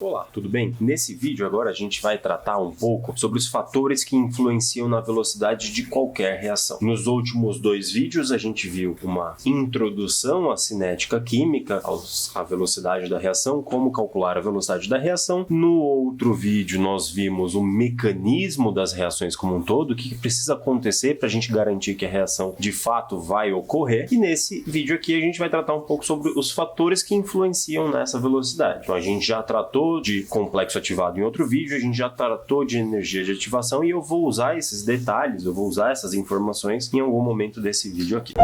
Olá, tudo bem? Nesse vídeo agora a gente vai tratar um pouco sobre os fatores que influenciam na velocidade de qualquer reação. Nos últimos dois vídeos a gente viu uma introdução à cinética química, à velocidade da reação, como calcular a velocidade da reação. No outro vídeo nós vimos o mecanismo das reações como um todo, o que precisa acontecer para a gente garantir que a reação de fato vai ocorrer. E nesse vídeo aqui a gente vai tratar um pouco sobre os fatores que influenciam nessa velocidade. Então a gente já tratou de complexo ativado em outro vídeo, a gente já tratou de energia de ativação e eu vou usar esses detalhes, eu vou usar essas informações em algum momento desse vídeo aqui.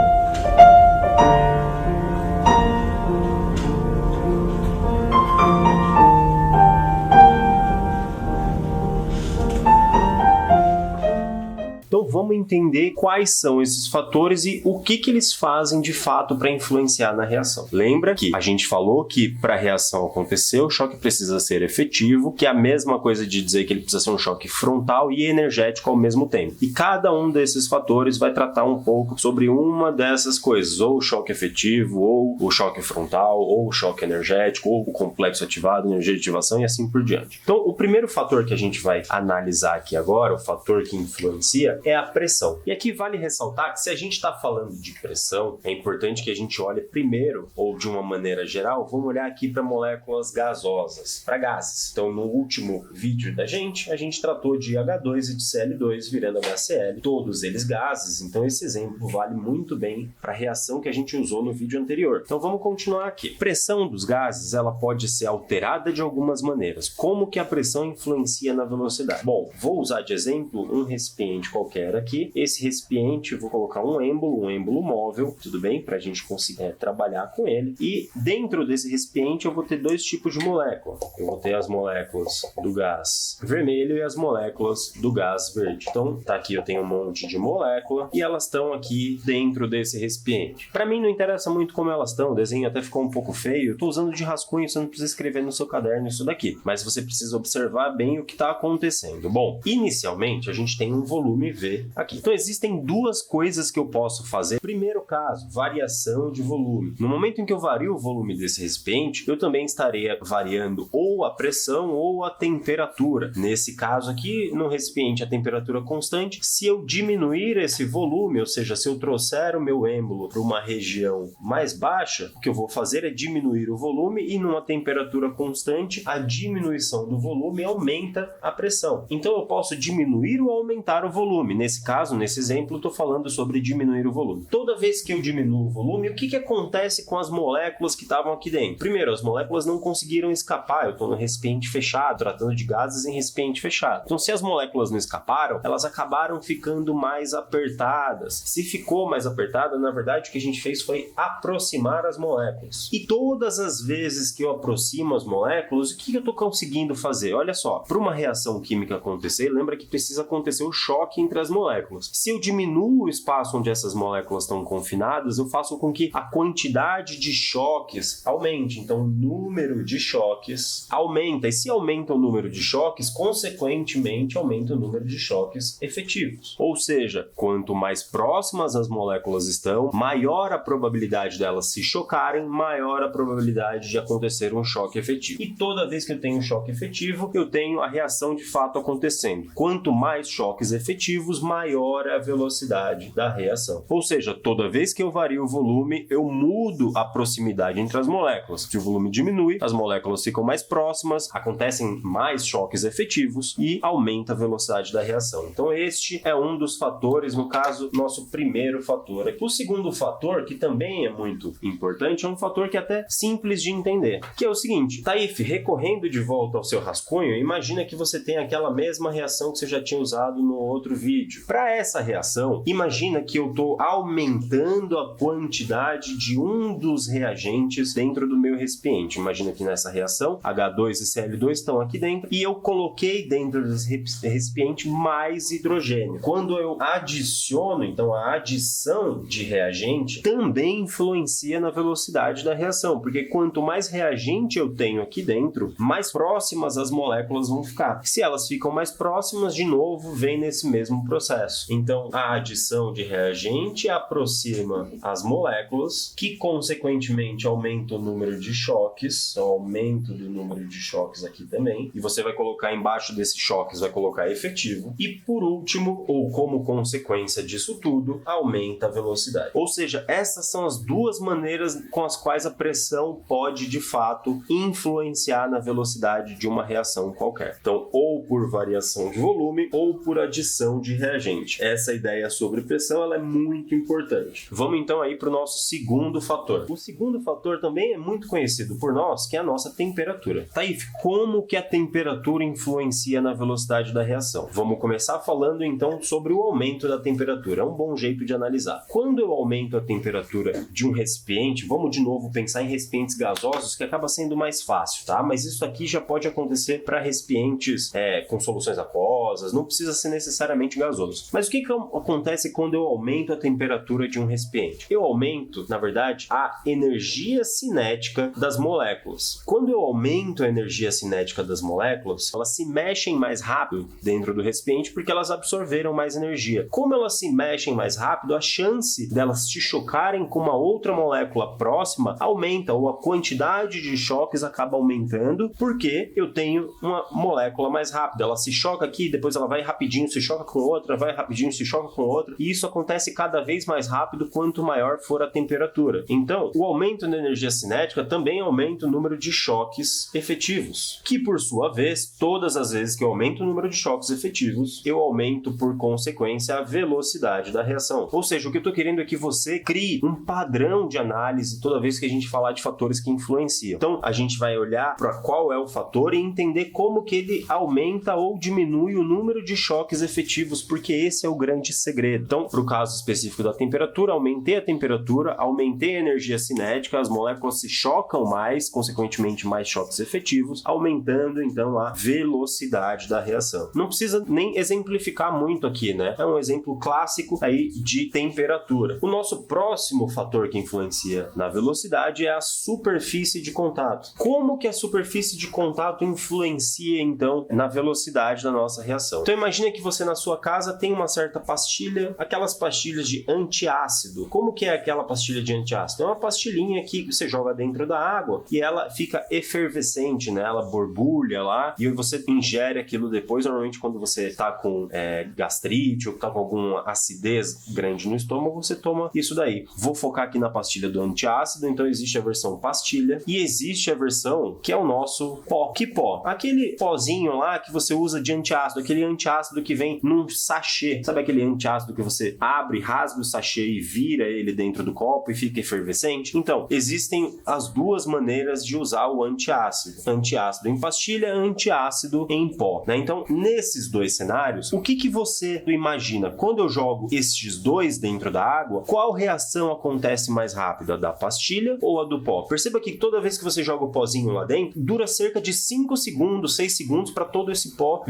Então vamos entender quais são esses fatores e o que eles fazem de fato para influenciar na reação. Lembra que a gente falou que para a reação acontecer o choque precisa ser efetivo, que é a mesma coisa de dizer que ele precisa ser um choque frontal e energético ao mesmo tempo. E cada um desses fatores vai tratar um pouco sobre uma dessas coisas, ou o choque efetivo, ou o choque frontal, ou o choque energético, ou o complexo ativado, energia de ativação e assim por diante. Então o primeiro fator que a gente vai analisar aqui agora, o fator que influencia, é a pressão. E aqui vale ressaltar que se a gente está falando de pressão, é importante que a gente olhe primeiro, ou de uma maneira geral, vamos olhar aqui para moléculas gasosas, para gases. Então no último vídeo da gente, a gente tratou de H2 e de Cl2 virando HCl, todos eles gases, então esse exemplo vale muito bem para a reação que a gente usou no vídeo anterior. Então vamos continuar aqui. Pressão dos gases, ela pode ser alterada de algumas maneiras. Como que a pressão influencia na velocidade? Bom, vou usar de exemplo um recipiente qualquer aqui. Esse recipiente, vou colocar um êmbolo móvel, tudo bem? Para a gente conseguir trabalhar com ele. E dentro desse recipiente eu vou ter dois tipos de molécula. Eu vou ter as moléculas do gás vermelho e as moléculas do gás verde. Então, tá aqui eu tenho um monte de molécula e elas estão aqui dentro desse recipiente. Para mim não interessa muito como elas estão, o desenho até ficou um pouco feio. Eu tô usando de rascunho, você não precisa escrever no seu caderno isso daqui, mas você precisa observar bem o que está acontecendo. Bom, inicialmente a gente tem um volume V aqui. Então existem duas coisas que eu posso fazer. Primeiro caso, variação de volume. No momento em que eu vario o volume desse recipiente, eu também estaria variando ou a pressão ou a temperatura. Nesse caso aqui, no recipiente a temperatura constante. Se eu diminuir esse volume, ou seja, se eu trouxer o meu êmbolo para uma região mais baixa, o que eu vou fazer é diminuir o volume e numa temperatura constante, a diminuição do volume aumenta a pressão. Então eu posso diminuir ou aumentar o volume. Nesse caso, nesse exemplo, eu estou falando sobre diminuir o volume. Toda vez que eu diminuo o volume, o que acontece com as moléculas que estavam aqui dentro? Primeiro, as moléculas não conseguiram escapar. Eu estou no recipiente fechado, tratando de gases em recipiente fechado. Então, se as moléculas não escaparam, elas acabaram ficando mais apertadas. Se ficou mais apertada, na verdade, o que a gente fez foi aproximar as moléculas. E todas as vezes que eu aproximo as moléculas, o que eu estou conseguindo fazer? Olha só, para uma reação química acontecer, lembra que precisa acontecer o choque entre as moléculas. Se eu diminuo o espaço onde essas moléculas estão confinadas, eu faço com que a quantidade de choques aumente. Então, o número de choques aumenta. E se aumenta o número de choques, consequentemente, aumenta o número de choques efetivos. Ou seja, quanto mais próximas as moléculas estão, maior a probabilidade delas se chocarem, maior a probabilidade de acontecer um choque efetivo. E toda vez que eu tenho um choque efetivo, eu tenho a reação de fato acontecendo. Quanto mais choques efetivos, maior é a velocidade da reação. Ou seja, toda vez que eu vario o volume, eu mudo a proximidade entre as moléculas. Se o volume diminui, as moléculas ficam mais próximas, acontecem mais choques efetivos e aumenta a velocidade da reação. Então este é um dos fatores, no caso, nosso primeiro fator. O segundo fator, que também é muito importante, é um fator que é até simples de entender, que é o seguinte: Taif, recorrendo de volta ao seu rascunho, imagina que você tem aquela mesma reação que você já tinha usado no outro vídeo. Para essa reação, imagina que eu estou aumentando a quantidade de um dos reagentes dentro do meu recipiente. Imagina que nessa reação, H2 e Cl2 estão aqui dentro e eu coloquei dentro desse recipiente mais hidrogênio. Quando eu adiciono, então a adição de reagente também influencia na velocidade da reação, porque quanto mais reagente eu tenho aqui dentro, mais próximas as moléculas vão ficar. Se elas ficam mais próximas, de novo, vem nesse mesmo processo. processo. Então, a adição de reagente aproxima as moléculas, que consequentemente aumenta o número de choques, então aumento do número de choques aqui também, e você vai colocar embaixo desses choques, vai colocar efetivo, e por último, ou como consequência disso tudo, aumenta a velocidade. Ou seja, essas são as duas maneiras com as quais a pressão pode, de fato, influenciar na velocidade de uma reação qualquer. Então, ou por variação de volume, ou por adição de reagente. Essa ideia sobre pressão, ela é muito importante. Vamos então aí para o nosso segundo fator. O segundo fator também é muito conhecido por nós, que é a nossa temperatura. Taif, como que a temperatura influencia na velocidade da reação? Vamos começar falando então sobre o aumento da temperatura. É um bom jeito de analisar. Quando eu aumento a temperatura de um recipiente, vamos de novo pensar em recipientes gasosos, que acaba sendo mais fácil, tá? Mas isso aqui já pode acontecer para recipientes com soluções aquosas, não precisa ser necessariamente gasoso. Mas o que acontece quando eu aumento a temperatura de um recipiente? Eu aumento, na verdade, a energia cinética das moléculas. Quando eu aumento a energia cinética das moléculas, elas se mexem mais rápido dentro do recipiente porque elas absorveram mais energia. Como elas se mexem mais rápido, a chance delas se chocarem com uma outra molécula próxima aumenta, ou a quantidade de choques acaba aumentando porque eu tenho uma molécula mais rápida. Ela se choca aqui, depois ela vai rapidinho, se choca com outra, vai rapidinho, se choca com outra, e isso acontece cada vez mais rápido quanto maior for a temperatura. Então, o aumento da energia cinética também aumenta o número de choques efetivos, que por sua vez, todas as vezes que eu aumento o número de choques efetivos, eu aumento por consequência a velocidade da reação. Ou seja, o que eu estou querendo é que você crie um padrão de análise toda vez que a gente falar de fatores que influenciam. Então, a gente vai olhar para qual é o fator e entender como que ele aumenta ou diminui o número de choques efetivos, porque esse é o grande segredo. Então, para o caso específico da temperatura, aumentei a temperatura, aumentei a energia cinética, as moléculas se chocam mais, consequentemente mais choques efetivos, aumentando então a velocidade da reação. Não precisa nem exemplificar muito aqui, né? É um exemplo clássico aí de temperatura. O nosso próximo fator que influencia na velocidade é a superfície de contato. Como que a superfície de contato influencia então na velocidade da nossa reação? Então imagina que você na sua casa tem uma certa pastilha, aquelas pastilhas de antiácido. Como que é aquela pastilha de antiácido? É uma pastilhinha que você joga dentro da água e ela fica efervescente, né? Ela borbulha lá e você ingere aquilo depois, normalmente quando você tá com gastrite ou tá com alguma acidez grande no estômago, você toma isso daí. Vou focar aqui na pastilha do antiácido, então existe a versão pastilha e existe a versão que é o nosso pó. Que pó? Aquele pozinho lá que você usa de antiácido, aquele antiácido que vem num sachê. Sabe aquele antiácido que você abre, rasga o sachê e vira ele dentro do copo e fica efervescente? Então, existem as duas maneiras de usar o antiácido. Antiácido em pastilha, antiácido em pó, né? Então, nesses dois cenários, o que você imagina? Quando eu jogo estes dois dentro da água, qual reação acontece mais rápido? A da pastilha ou a do pó? Perceba que toda vez que você joga o pozinho lá dentro, dura cerca de 5 segundos, 6 segundos para todo esse pó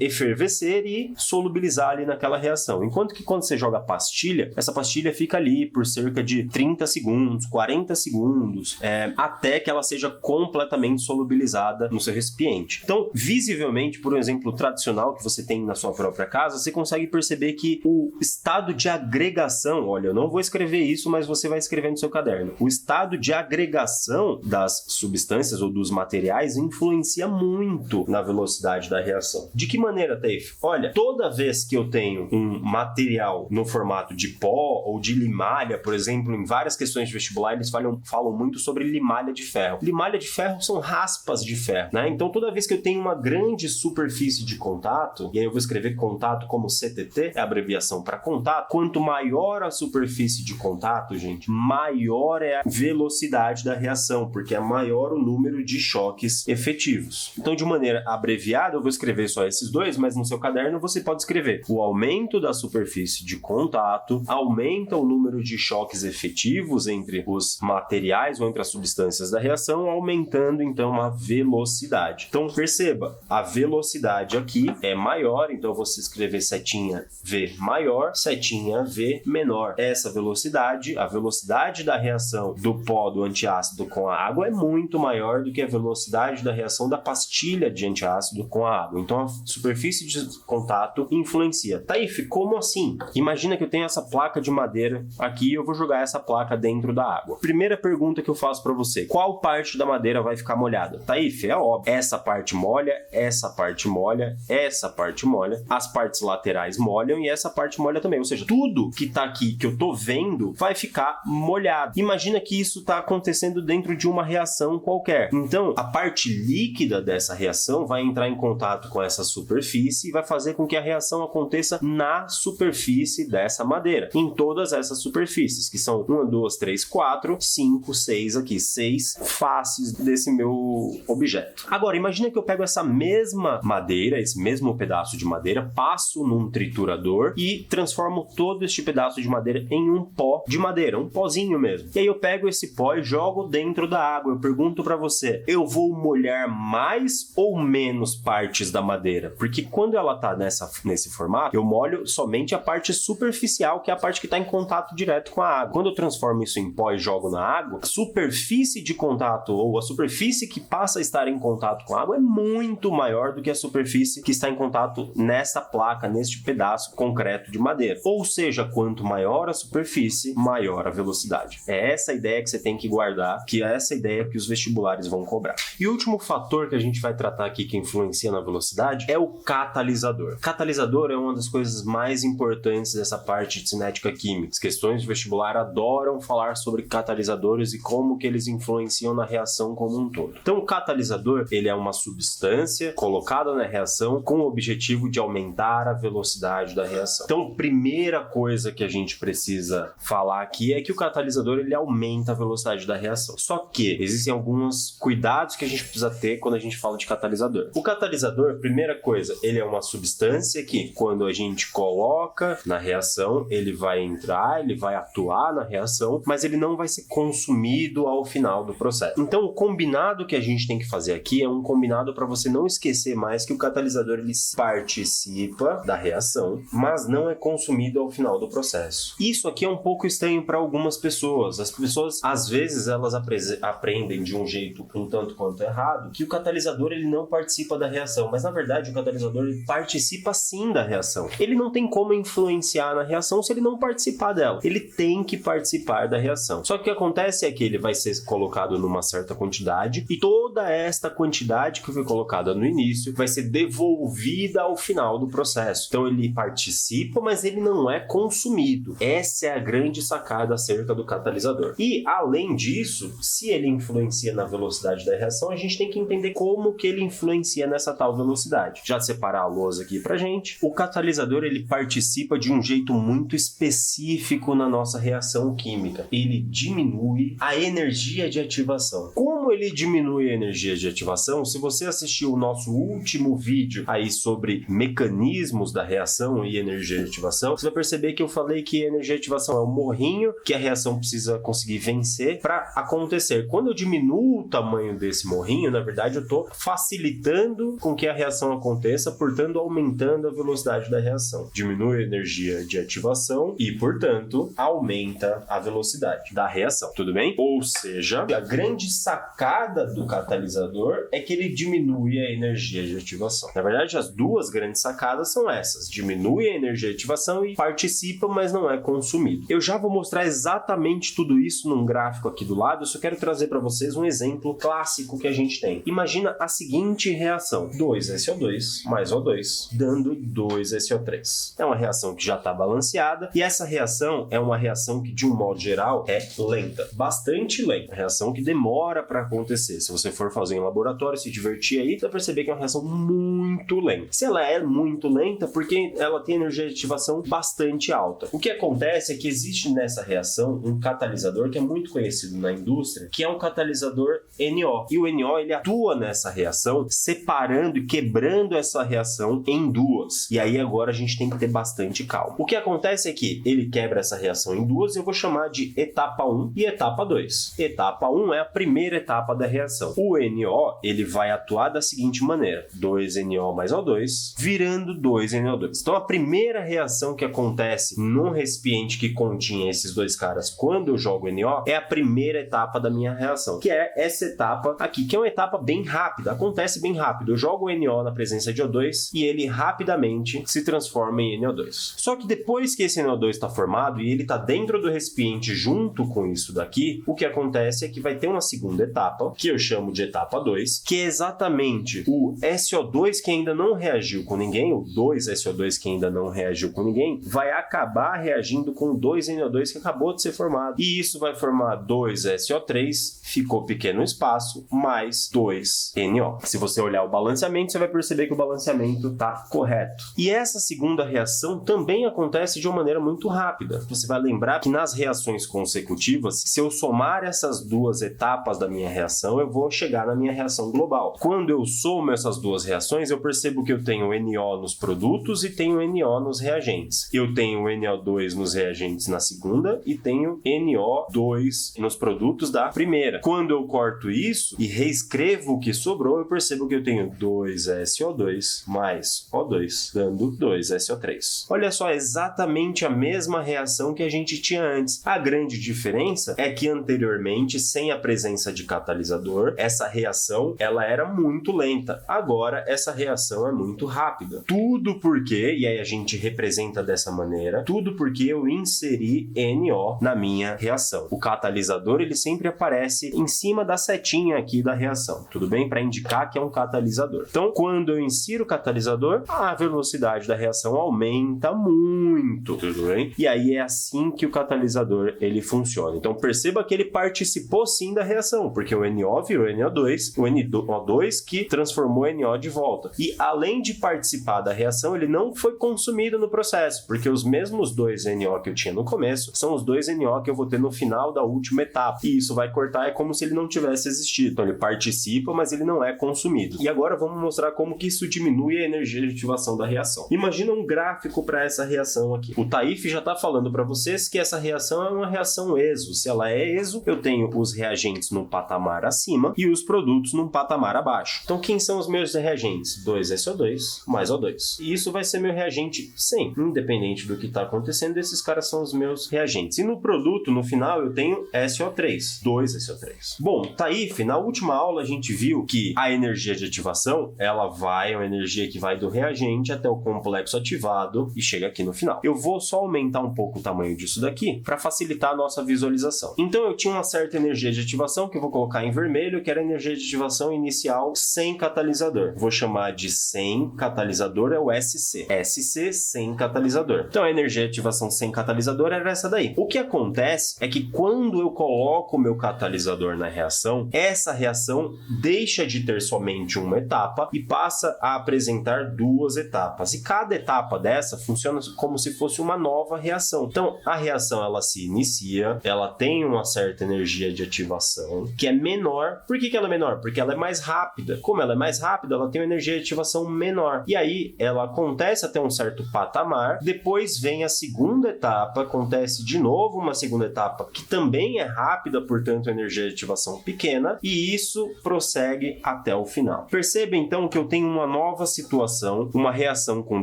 efervescer e solubilizar ali naquela reação. Enquanto que quando você joga a pastilha, essa pastilha fica ali por cerca de 30 segundos, 40 segundos, até que ela seja completamente solubilizada no seu recipiente. Então, visivelmente, por um exemplo tradicional que você tem na sua própria casa, você consegue perceber que o estado de agregação, olha, eu não vou escrever isso, mas você vai escrever no seu caderno. O estado de agregação das substâncias ou dos materiais influencia muito na velocidade da reação. De que maneira, Taif? Olha, toda vez que eu tenho um material no formato de pó ou de limalha, por exemplo, em várias questões de vestibular, eles falam muito sobre limalha de ferro. Limalha de ferro são raspas de ferro, né? Então, toda vez que eu tenho uma grande superfície de contato, e aí eu vou escrever contato como CTT, é a abreviação para contato, quanto maior a superfície de contato, gente, maior é a velocidade da reação, porque é maior o número de choques efetivos. Então, de maneira abreviada, eu vou escrever só esses dois, mas no seu caderno você pode escrever: o aumento da superfície de contato aumenta o número de choques efetivos entre os materiais ou entre as substâncias da reação, aumentando então a velocidade. Então, perceba, a velocidade aqui é maior, então você escrever setinha V maior, setinha V menor. Essa velocidade, a velocidade da reação do pó do antiácido com a água é muito maior do que a velocidade da reação da pastilha de antiácido com a água. Então, a superfície de contato influencia. influencia. Taif, como assim? Imagina que eu tenho essa placa de madeira aqui e eu vou jogar essa placa dentro da água. Primeira pergunta que eu faço para você: qual parte da madeira vai ficar molhada? Taif, é óbvio. Essa parte molha, essa parte molha, essa parte molha, as partes laterais molham e essa parte molha também. Ou seja, tudo que tá aqui, que eu tô vendo, vai ficar molhado. Imagina que isso tá acontecendo dentro de uma reação qualquer. Então, a parte líquida dessa reação vai entrar em contato com essa superfície e vai fazer com que a reação aconteça na superfície dessa madeira. Em todas essas superfícies, que são 1, 2, 3, 4, 5, 6 aqui. 6 faces desse meu objeto. Agora, imagina que eu pego essa mesma madeira, esse mesmo pedaço de madeira, passo num triturador e transformo todo este pedaço de madeira em um pó de madeira, um pozinho mesmo. E aí eu pego esse pó e jogo dentro da água. Eu pergunto para você, eu vou molhar mais ou menos partes da madeira? Porque quando ela tá nesse formato, eu molho somente a parte superficial, que é a parte que está em contato direto com a água. Quando eu transformo isso em pó e jogo na água, a superfície de contato, ou a superfície que passa a estar em contato com a água, é muito maior do que a superfície que está em contato nessa placa, neste pedaço concreto de madeira. Ou seja, quanto maior a superfície, maior a velocidade. É essa a ideia que você tem que guardar, que é essa ideia que os vestibulares vão cobrar. E o último fator que a gente vai tratar aqui que influencia na velocidade é o catalisador. Catalisador é uma das coisas mais importantes dessa parte de cinética química. As questões de vestibular adoram falar sobre catalisadores e como que eles influenciam na reação como um todo. Então, o catalisador, ele é uma substância colocada na reação com o objetivo de aumentar a velocidade da reação. Então, primeira coisa que a gente precisa falar aqui é que o catalisador, ele aumenta a velocidade da reação. Só que existem alguns cuidados que a gente precisa ter quando a gente fala de catalisador. O catalisador, primeira coisa, ele é uma substância que, quando a gente coloca na reação, ele vai entrar, ele vai atuar na reação, mas ele não vai ser consumido ao final do processo. Então, o combinado que a gente tem que fazer aqui é um combinado para você não esquecer mais que o catalisador, ele participa da reação, mas não é consumido ao final do processo. Isso aqui é um pouco estranho para algumas pessoas. As pessoas, às vezes, elas aprendem de um jeito um tanto quanto errado, que o catalisador, ele não participa da reação, mas na verdade o catalisador, ele participa sim da reação. Ele não tem como influenciar na reação se ele não participar dela. Ele tem que participar da reação. Só que o que acontece é que ele vai ser colocado numa certa quantidade e toda esta quantidade que foi colocada no início vai ser devolvida ao final do processo. Então ele participa, mas ele não é consumido. Essa é a grande sacada acerca do catalisador. E além disso, se ele influencia na velocidade da reação, a gente tem que entender como que ele influencia nessa tal velocidade. Já separar a lousa aqui pra gente. O catalisador, ele participa de um jeito muito específico na nossa reação química. Ele diminui a energia de ativação. Como ele diminui a energia de ativação? Se você assistiu o nosso último vídeo aí sobre mecanismos da reação e energia de ativação, você vai perceber que eu falei que a energia de ativação é o morrinho que a reação precisa conseguir vencer para acontecer. Quando eu diminuo o tamanho desse morrinho, na verdade eu estou facilitando com que a reação aconteça, portanto aumentando a velocidade da reação. Diminui a energia de ativação e, portanto, aumenta a velocidade da reação. Tudo bem? Ou seja, a grande sacada do catalisador é que ele diminui a energia de ativação. Na verdade, as duas grandes sacadas são essas. Diminui a energia de ativação e participa, mas não é consumido. Eu já vou mostrar exatamente tudo isso num gráfico aqui do lado. Eu só quero trazer para vocês um exemplo clássico que a gente tem. Imagina a seguinte reação. 2SO2 mais O2, dando 2SO3. É uma reação que já está balanceada e essa reação é uma reação que, de um modo geral, é lenta. Bastante lenta. Reação que demora para acontecer. Se você for fazer em laboratório, se divertir aí, você vai perceber que é uma reação muito lenta. Se ela é muito lenta, porque ela tem energia de ativação bastante alta. O que acontece é que existe nessa reação um catalisador que é muito conhecido na indústria, que é um catalisador NO. E o NO, ele atua nessa reação, separando e quebrando essa reação em duas. E aí agora a gente tem que ter bastante calma. O que acontece é que ele quebra essa reação em duas e eu vou chamar de etapa 1 e etapa 2. Etapa 1 é a primeira etapa da reação. O NO, ele vai atuar da seguinte maneira: 2NO mais O2, virando 2NO2. Então a primeira reação que acontece num recipiente que continha esses dois caras quando eu jogo NO é a primeira etapa da minha reação, que é essa etapa aqui, que é uma etapa bem rápida, acontece bem rápido. Eu jogo o NO na presença de O2 e ele rapidamente se se transforma em NO2. Só que depois que esse NO2 está formado e ele está dentro do recipiente junto com isso daqui, o que acontece é que vai ter uma segunda etapa, que eu chamo de etapa 2, que é exatamente o SO2 que ainda não reagiu com ninguém, o 2SO2 que ainda não reagiu com ninguém, vai acabar reagindo com o 2NO2 que acabou de ser formado. E isso vai formar 2SO3, ficou pequeno espaço, mais 2NO. Se você olhar o balanceamento, você vai perceber que o balanceamento está correto. E essa segunda reação também acontece de uma maneira muito rápida. Você vai lembrar que nas reações consecutivas, se eu somar essas duas etapas da minha reação, eu vou chegar na minha reação global. Quando eu somo essas duas reações, eu percebo que eu tenho NO nos produtos e tenho NO nos reagentes. Eu tenho NO2 nos reagentes na segunda e tenho NO2 nos produtos da primeira. Quando eu corto isso e reescrevo o que sobrou, eu percebo que eu tenho 2SO2 mais O2, dando 2SO3. Olha só, exatamente a mesma reação que a gente tinha antes. A grande diferença é que anteriormente, sem a presença de catalisador, essa reação ela era muito lenta. Agora, essa reação é muito rápida. Tudo porque, e aí a gente representa dessa maneira, tudo porque eu inseri NO na minha reação. O catalisador, ele sempre aparece em cima da setinha aqui da reação, tudo bem? Para indicar que é um catalisador. Então, quando eu insiro o catalisador, a velocidade da reação aumenta muito, tudo bem? E aí é assim que o catalisador, ele funciona. Então, perceba que ele participou sim da reação, porque o NO virou NO2, o NO2 que transformou NO de volta. E além de participar da reação, ele não foi consumido no processo, porque os mesmos 2 NO que eu tinha no começo são os 2 NO que eu vou ter no final da última etapa. E isso vai cortar, é como se ele não tivesse existido. Então ele participa, mas ele não é consumido. E agora vamos mostrar como que isso diminui a energia de ativação da reação. Imagina um gráfico para essa reação aqui. O Taif já está falando para vocês que essa reação é uma reação ESO. Se ela é ESO, eu tenho os reagentes num patamar acima e os produtos num patamar abaixo. Então quem são os meus reagentes? 2SO2 mais O2. E isso vai ser meu reagente 100. Independente do que está acontecendo, esses caras são os meus reagentes. E no produto, no final, eu tenho SO3, 2SO3. Bom, Taif, na última aula a gente viu que a energia de ativação, ela vai, é uma energia que vai do reagente até o complexo ativado e chega aqui no final. Eu vou só aumentar um pouco o tamanho disso daqui para facilitar a nossa visualização. Então eu tinha uma certa energia de ativação que eu vou colocar em vermelho, que era a energia de ativação inicial sem catalisador. Vou chamar de sem catalisador, é o SC. SC sem catalisador. Então a energia de ativação sem catalisador era essa daí. O que acontece é que quando eu coloco o meu catalisador na reação, essa reação deixa de ter somente uma etapa e passa a apresentar duas etapas. E cada etapa dessa funciona como se fosse uma nova reação. Então a reação ela se inicia, ela tem uma certa energia de ativação que é menor. Por que ela é menor? Porque ela é mais rápida. Como ela é mais rápida, ela tem uma energia de ativação menor. E aí ela acontece até um certo patamar, depois vem a segunda etapa, acontece de novo uma segunda etapa que também é rápida, portanto energia de ativação pequena, e isso prossegue até o final. Perceba então que eu tenho uma nova situação, uma reação com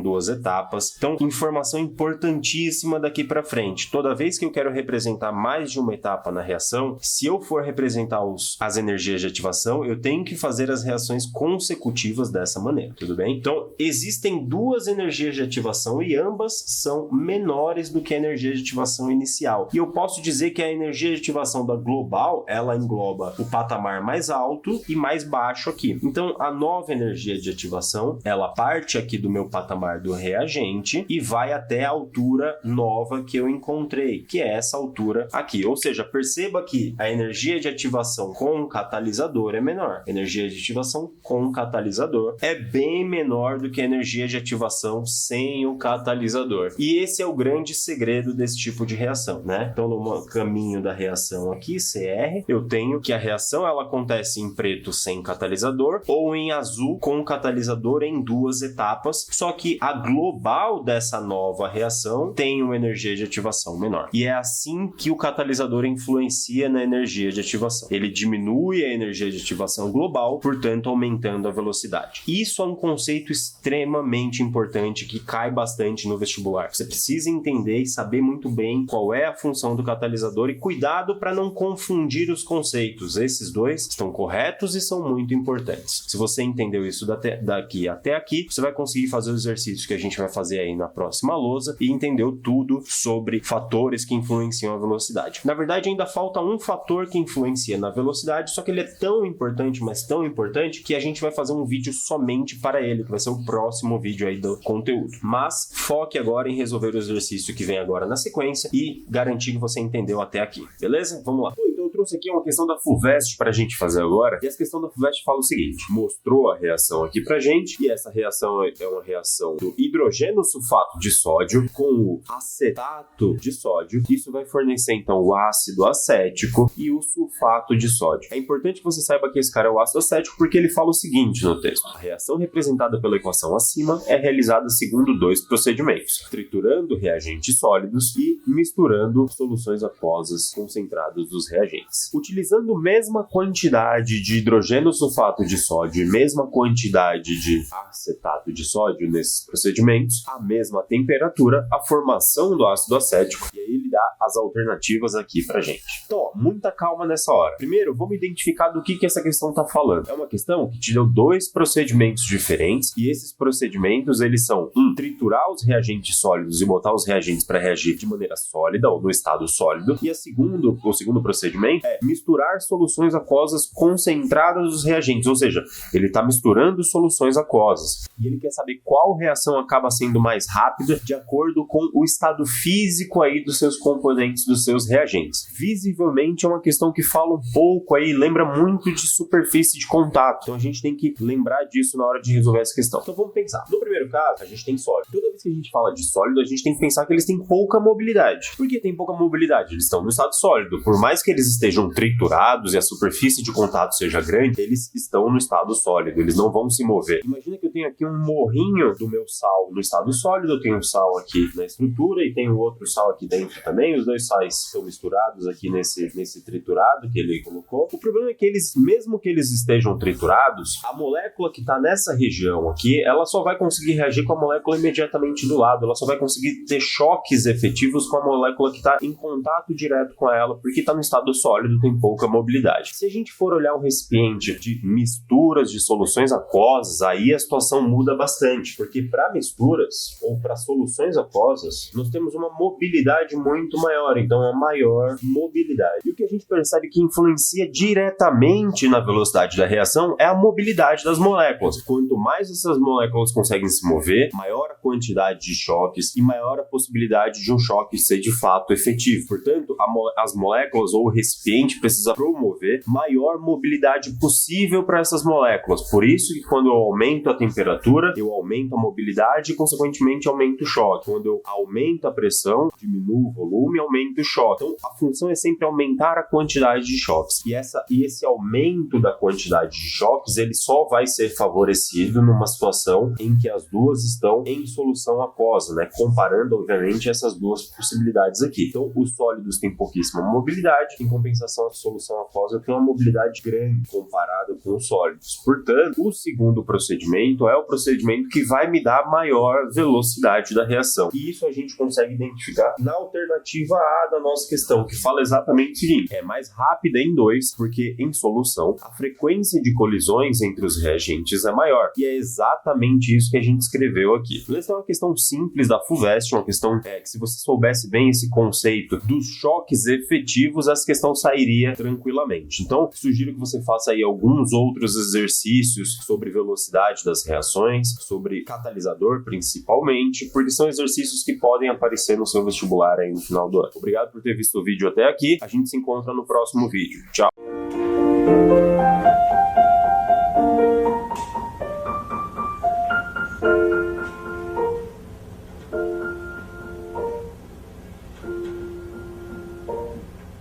duas etapas. Então, informação importantíssima daqui para frente. Toda vez que eu quero representar mais de uma etapa na reação, se eu for representar as energias de ativação, eu tenho que fazer as reações consecutivas dessa maneira, tudo bem? Então, existem duas energias de ativação e ambas são menores do que a energia de ativação inicial. E eu posso dizer que a energia de ativação da global, ela engloba o patamar mais alto e mais baixo aqui. Então, a nova energia de ativação, ela parte aqui do meu patamar do reagente e vai até a altura nova que eu encontrei, que é essa altura aqui. Ou seja, perceba que a energia de ativação com catalisador é menor. A energia de ativação com catalisador é bem menor do que a energia de ativação sem o catalisador. E esse é o grande segredo desse tipo de reação, né? Então, no caminho da reação aqui, CR, eu tenho que a reação ela acontece em preto sem catalisador ou em azul com catalisador em duas etapas, só que a global dessa nova reação tem uma energia de ativação menor. E é assim que o catalisador influencia na energia de ativação. Ele diminui a energia de ativação global, portanto, aumentando a velocidade. Isso é um conceito extremamente importante que cai bastante no vestibular. Você precisa entender e saber muito bem qual é a função do catalisador e cuidado para não confundir os conceitos. Esses dois estão corretos e são muito importantes. Se você entendeu isso daqui até aqui, você vai conseguir fazer os exercícios que a gente vai fazer aí na próxima lousa e entendeu tudo sobre fatores que influenciam a velocidade. Na verdade, ainda falta um fator que influencia na velocidade, só que ele é tão importante, mas tão importante, que a gente vai fazer um vídeo somente para ele, que vai ser o próximo vídeo aí do conteúdo. Mas foque agora em resolver o exercício que vem agora na sequência e garantir que você entendeu até aqui, beleza? Vamos lá. Então eu trouxe aqui uma questão da FUVEST para a gente fazer agora, e essa questão da FUVEST fala o seguinte: mostrou a reação aqui pra gente, e essa reação é uma reação do hidrogênio sulfato de sódio com o acetato de sódio. Isso vai fornecer então o ácido acético e o sulfato de sódio. É importante que você saiba que esse cara é o ácido acético porque ele fala o seguinte no texto: a reação representada pela equação acima é realizada segundo dois procedimentos: triturando reagentes sólidos e misturando soluções aquosas concentradas dos reagentes. Utilizando a mesma quantidade de hidrogênio sulfato de sódio e mesma quantidade de acetato de sódio nesses procedimentos, a mesma temperatura, a formação do ácido acético, e aí ele dá as alternativas aqui pra gente. Então, ó, muita calma nessa hora. Primeiro, vamos identificar do que essa questão tá falando. É uma questão que te deu dois procedimentos diferentes, e esses procedimentos, eles são: triturar os reagentes sólidos e botar os reagentes para reagir de maneira sólida ou no estado sólido, e o segundo procedimento é misturar soluções aquosas concentradas dos reagentes, ou seja, ele está misturando soluções aquosas. E ele quer saber qual reação acaba sendo mais rápida de acordo com o estado físico aí dos seus componentes, dos seus reagentes. Visivelmente é uma questão que fala um pouco aí, lembra muito de superfície de contato. Então a gente tem que lembrar disso na hora de resolver essa questão. Então vamos pensar. No primeiro caso, a gente tem sólido. Toda vez que a gente fala de sólido, a gente tem que pensar que eles têm pouca mobilidade. Por que tem pouca mobilidade? Eles estão no estado sólido. Por mais que eles estejam triturados e a superfície de contato seja grande, eles estão no estado sólido. Eles não vão se mover. Imagina que eu tenho aqui um morrinho do meu sal no estado sólido. Eu tenho um sal aqui na estrutura e tenho outro sal aqui dentro também. Os dois sais estão misturados aqui nesse triturado que ele colocou. O problema é que eles, mesmo que eles estejam triturados, a molécula que está nessa região aqui, ela só vai conseguir reagir com a molécula imediatamente do lado. Ela só vai conseguir ter choques efetivos com a molécula que está em contato direto com ela, porque está no estado sólido, tem pouca mobilidade. Se a gente for olhar um recipiente de misturas de soluções aquosas, aí a situação muda bastante, porque para misturas ou para soluções aquosas, nós temos uma mobilidade muito maior, então uma maior mobilidade. E o que a gente percebe que influencia diretamente na velocidade da reação é a mobilidade das moléculas. Quanto mais essas moléculas conseguem se mover, maior a quantidade de choques e maior a possibilidade de um choque ser de fato efetivo. Portanto, as moléculas ou o recipiente precisa promover maior mobilidade possível para essas moléculas. Por isso que quando eu aumento a temperatura, eu aumento a mobilidade e, consequentemente, aumento o choque. Quando eu aumento a pressão, diminuo o volume, aumento o choque. Então, a função é sempre aumentar a quantidade de choques. E esse aumento da quantidade de choques, ele só vai ser favorecido numa situação em que as duas estão em solução aquosa, né? Comparando, obviamente, essas duas possibilidades aqui. Então, os sólidos têm pouquíssima mobilidade, em compensação, a solução aquosa tem uma mobilidade grande comparada com os sólidos. Portanto, o segundo procedimento é o procedimento que vai me dar maior velocidade da reação. E isso a gente consegue identificar na alternativa A da nossa questão, que fala exatamente o seguinte: é mais rápida em 2, porque em solução a frequência de colisões entre os reagentes é maior. E é exatamente isso que a gente escreveu aqui. Essa é uma questão simples da FUVEST, uma questão que se você soubesse bem esse conceito dos choques efetivos, essa questão sairia tranquilamente. Então, sugiro que você faça aí alguns outros exercícios sobre velocidade das reações, sobre catalisador principalmente, porque são exercícios que podem aparecer no seu vestibular aí no final do ano. Obrigado por ter visto o vídeo até aqui. A gente se encontra no próximo vídeo. Tchau!